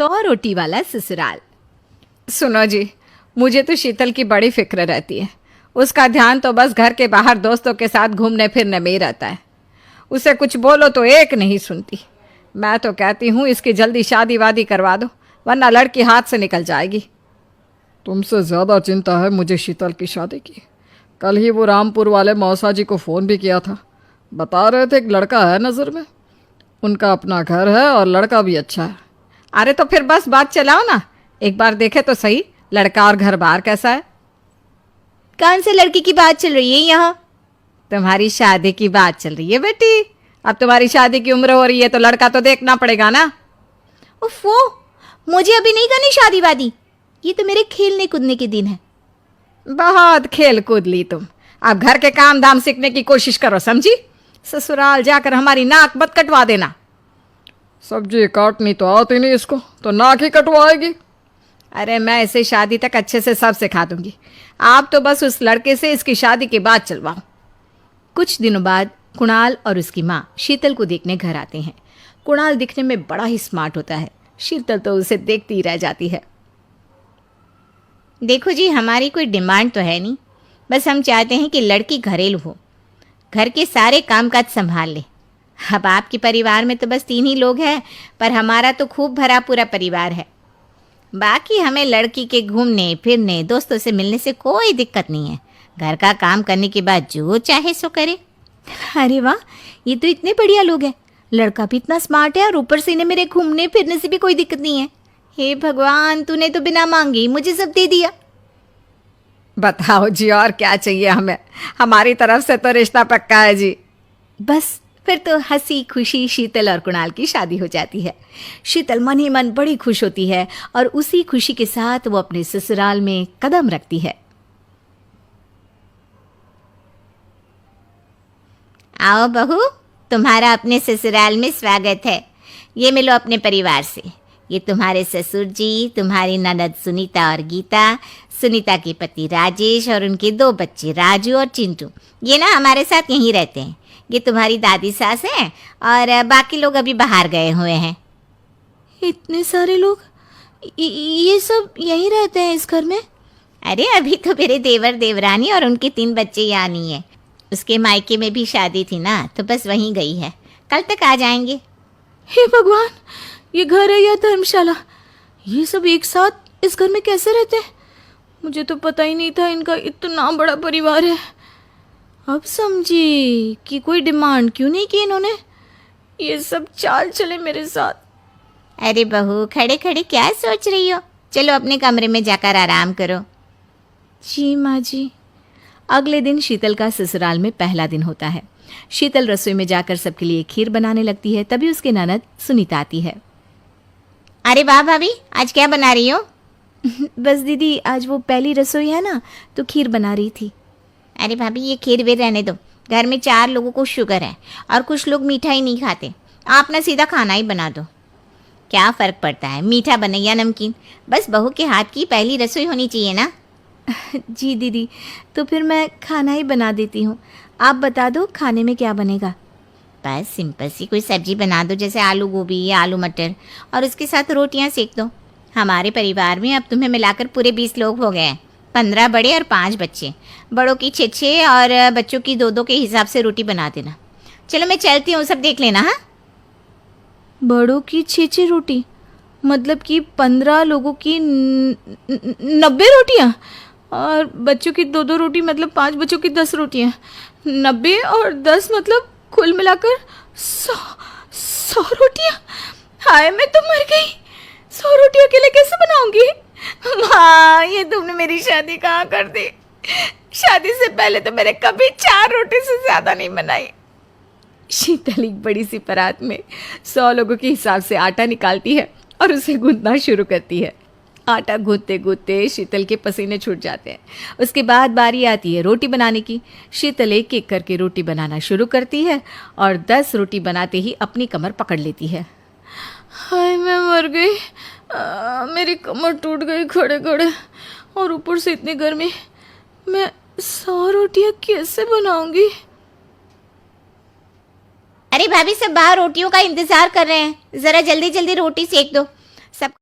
100 रोटी वाला ससुराल। सुनो जी, मुझे तो शीतल की बड़ी फिक्र रहती है। उसका ध्यान तो बस घर के बाहर दोस्तों के साथ घूमने फिरने में ही रहता है। उसे कुछ बोलो तो एक नहीं सुनती। मैं तो कहती हूँ इसकी जल्दी शादी वादी करवा दो, वरना लड़की हाथ से निकल जाएगी। तुमसे ज़्यादा चिंता है मुझे शीतल की शादी की। कल ही वो रामपुर वाले मौसा जी को फ़ोन भी किया था। बता रहे थे एक लड़का है नज़र में। उनका अपना घर है और लड़का भी अच्छा है। अरे तो फिर बस बात चलाओ ना, एक बार देखे तो सही लड़का और घर बार कैसा है। कौन से लड़की की बात चल रही है यहाँ? तुम्हारी शादी की बात चल रही है बेटी। अब तुम्हारी शादी की उम्र हो रही है तो लड़का तो देखना पड़ेगा ना। उफ़ो, मुझे अभी नहीं करनी शादी वादी। ये तो मेरे खेलने कूदने के दिन है। बहुत खेल कूद ली तुम। अब घर के काम धाम सीखने की कोशिश करो, समझी? ससुराल जाकर हमारी नाक मत कटवा देना। सब्जी काटनी तो आती नहीं इसको, तो नाक ही कटवाएगी। अरे मैं इसे शादी तक अच्छे से सब सिखा दूंगी। आप तो बस उस लड़के से इसकी शादी के बाद चलवाओ। कुछ दिनों बाद कुणाल और उसकी माँ शीतल को देखने घर आते हैं। कुणाल दिखने में बड़ा ही स्मार्ट होता है। शीतल तो उसे देखती ही रह जाती है। देखो जी, हमारी कोई डिमांड तो है नहीं, बस हम चाहते हैं कि लड़की घरेलू हो, घर के सारे कामकाज संभाल ले। अब आपके परिवार में तो बस 3 ही लोग हैं, पर हमारा तो खूब भरा पूरा परिवार है। बाकी हमें लड़की के घूमने फिरने दोस्तों से मिलने से कोई दिक्कत नहीं है। घर का काम करने के बाद जो चाहे सो करे। अरे वाह, ये तो इतने बढ़िया लोग हैं। लड़का भी इतना स्मार्ट है और ऊपर से इन्हें मेरे घूमने फिरने से भी कोई दिक्कत नहीं है। हे भगवान, तूने तो बिना मांगे ही मुझे सब दे दिया। बताओ जी, और क्या चाहिए हमें? हमारी तरफ से तो रिश्ता पक्का है जी। बस फिर तो हंसी खुशी शीतल और कुणाल की शादी हो जाती है। शीतल मन ही मन बड़ी खुश होती है और उसी खुशी के साथ वो अपने ससुराल में कदम रखती है। आओ बहू, तुम्हारा अपने ससुराल में स्वागत है। ये मिलो अपने परिवार से। ये तुम्हारे ससुर जी, तुम्हारी ननद सुनीता और गीता, सुनीता के पति राजेश और उनके 2 बच्चे राजू और चिंटू। ये ना हमारे साथ यहीं रहते हैं। ये तुम्हारी दादी सास हैं और बाकी लोग अभी बाहर गए हुए हैं। इतने सारे लोग, ये सब यहीं रहते हैं इस घर में? अरे अभी तो मेरे देवर देवरानी और उनके 3 बच्चे यहाँ नहीं है। उसके मायके में भी शादी थी ना, तो बस वहीं गई है। कल तक आ जाएंगे। हे भगवान, ये घर है या धर्मशाला? ये सब एक साथ इस घर में कैसे रहते हैं? मुझे तो पता ही नहीं था इनका इतना बड़ा परिवार है। अब समझी कि कोई डिमांड क्यों नहीं की इन्होंने। ये सब चाल चले मेरे साथ। अरे बहू, खड़े खड़े क्या सोच रही हो? चलो अपने कमरे में जाकर आराम करो। जी माँ जी। अगले दिन शीतल का ससुराल में पहला दिन होता है। शीतल रसोई में जाकर सबके लिए खीर बनाने लगती है। तभी उसके ननद सुनीता आती है। अरे वाह भाभी, आज क्या बना रही हो? बस दीदी, आज वो पहली रसोई है ना, तो खीर बना रही थी। अरे भाभी, ये खीर वीर रहने दो। घर में 4 लोगों को शुगर है और कुछ लोग मीठा ही नहीं खाते। आप ना सीधा खाना ही बना दो। क्या फ़र्क पड़ता है, मीठा बने या नमकीन? बस बहू के हाथ की पहली रसोई होनी चाहिए ना। जी दीदी, तो फिर मैं खाना ही बना देती हूँ। आप बता दो खाने में क्या बनेगा? बस सिंपल सी कोई सब्जी बना दो, जैसे आलू गोभी या आलू मटर, और उसके साथ रोटियां सेक दो। हमारे परिवार में अब तुम्हें मिलाकर पूरे 20 लोग हो गए हैं। 15 बड़े और 5 बच्चे। बड़ों की 6-6 और बच्चों की 2-2 के हिसाब से रोटी बना देना। चलो मैं चलती हूँ, सब देख लेना। हाँ, बड़ों की 6-6 रोटी मतलब कि 15 लोगों की 90 रोटियाँ, और बच्चों की 2-2 रोटी मतलब 5 बच्चों की 10 रोटियाँ। 90 और 10 मतलब कुल मिलाकर 100 रोटियाँ। हाय, मैं तो मर गई। 100 रोटी अकेले कैसे बनाऊंगी? माँ, ये तुमने मेरी शादी कहाँ कर दी? शादी से पहले तो मैंने कभी 4 रोटी से ज़्यादा नहीं बनाई। शीतल एक बड़ी सी परात में 100 लोगों के हिसाब से आटा निकालती है और उसे गूंथना शुरू करती है। आटा गूंथते गूंथते शीतल के पसीने छूट जाते हैं। उसके बाद बारी आती है रोटी बनाने की। शीतल एक एक करके रोटी बनाना शुरू करती है और 10 रोटी बनाते ही अपनी कमर पकड़ लेती है। हाय, मैं मर गई। मेरी कमर टूट गई खड़े खड़े, और ऊपर से इतनी गर्मी। मैं 100 रोटियां कैसे बनाऊंगी? अरे भाभी, सब बाहर रोटियों का इंतजार कर रहे हैं। ज़रा जल्दी जल्दी रोटी सेक दो। सब